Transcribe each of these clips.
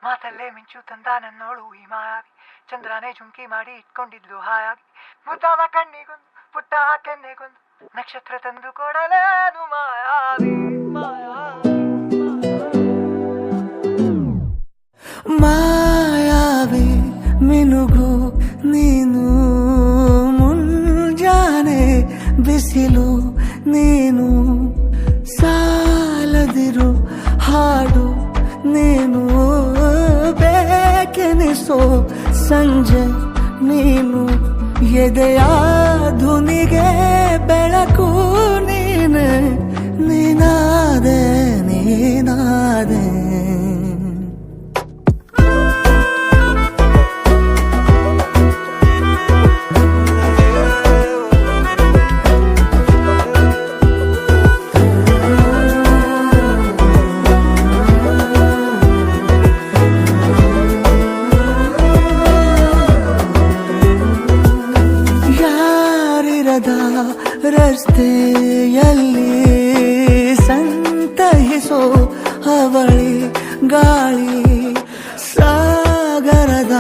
ಮಾತಲ್ಲೇ ಮಿಂಚು ತಂದ ನನ್ನೋಳು ಈ ಮಾಯಾವಿ, ಚಂದ್ರನೇ ಜುಂಕಿ ಮಾಡಿ ಇಟ್ಕೊಂಡಿದ್ಲು ಹಾಯಾಗಿ, ಮುದ್ದಾದ ಕಣ್ಣಿಗೊಂದು ಪುಟ್ಟ ಕೆನ್ನೆಗೊಂದು ನಕ್ಷತ್ರ ತಂದು ಕೊಡಲೇನು ಮಾಯಾವಿ ಮಾಯಾವಿ ಮಿನುಗು ನೀನು, ಮುಂಜಾನೆ ಬಿಸಿಲು ನೀನು, ಸಾಲದಿರು ಹಾಡು ನೀನು, ಬೇಕೆನಿಸೋ ಸಂಜೆ ನೀನು, ಎದೆಯ ಧುನಿಗೆ ಬೆಳಕು ನೀನೆ, ನೀನಾದೆ ನೀನಾದೆ. ರಸ್ತೆಯಲ್ಲಿ ಸಂತಹಿಸೋ ಅವಳಿ ಗಾಳಿ, ಸಾಗರದ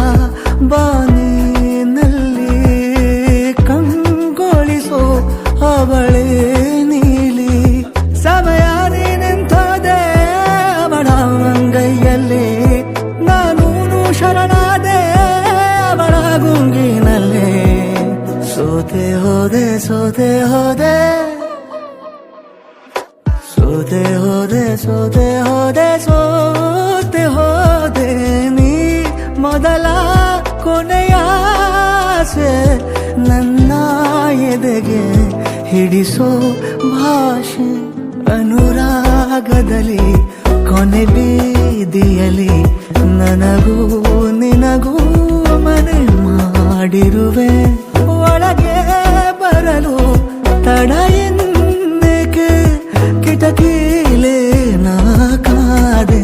ಬಾನಿನಲ್ಲಿ ಕಂಗೊಳಿಸೋ ಅವಳೆ ನೀಲಿ, ಸಮಯ ನಿಂತೋದೆ ಅವಳ ಅಂಗೈಯಲ್ಲಿ, ನಾನು ಶರಣಾದೆ ಅವಳ ಗುಂಗಿನಲ್ಲಿ, ಸೋತೆ ಹೋದೆ ಸೋತೆ ಹೋದೆ ಸೋತೆ ಹೋದೆ ಸೋತೆ ಹೋದೆ ಸೋತೆ ಹೋದೆ, ನೀ ಮೊದಲ ಕೊನೆಯ ಆಸೆ, ನನ್ನ ಎದೆಗೆ ಹಿಡಿಸೋ ಭಾಷೆ, ಅನುರಾಗದಲ್ಲಿ ಕೊನೆ ಬೀದಿಯಲ್ಲಿ ನನಗೂ ನಿನಗೂ ಮನೆ ಮಾಡಿರುವೆ, ಒಳಗೆ ಬರಲು ತಡ ಎಂದೇಕೆ ಕಿಟಕಿಲೇ ನಾ ಕಾದೆ.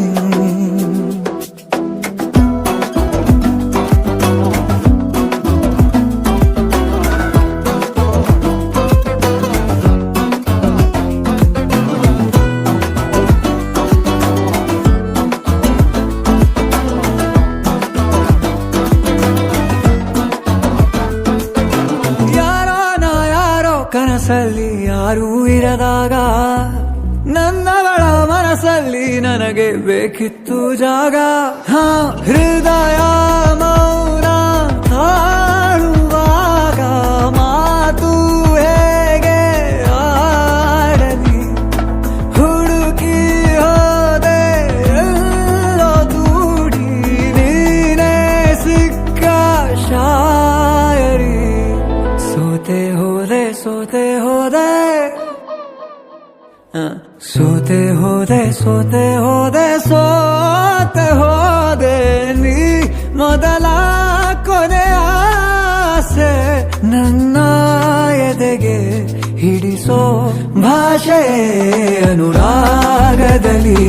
ಕನಸಲ್ಲಿ ಯಾರೂ ಇರದಾಗ ನನ್ನವಳ ಮನಸ್ಸಲ್ಲಿ ನನಗೆ ಬೇಕಿತ್ತು ಜಾಗ, ಹೃದಯ ಮೌನ ತಾಳುವಾಗ ಮಾತು ಹೇಗೆ ಆಡಲಿ, ಹುಡುಕಿ ಹೋದೆ ಎಲ್ಲೋ ದೂಡಿ ನೀನೇ ಸಿಕ್ಕ ಶಾಯರಿ, ಸೋತೆ ಹೋದೆ ಸೋತೆ ಹೋದೆ ಸೋತೆ ಹೋದೆ ಸೋತೆ ಹೋದೆ ಸೋತೆ ಹೋದೆ, ನೀ ಮೊದಲ ಕೊನೆ ಆಸೆ, ನನ್ನ ಎದೆಗೆ ಹಿಡಿಸೋ ಭಾಷೆ, ಅನುರಾಗದಲ್ಲಿ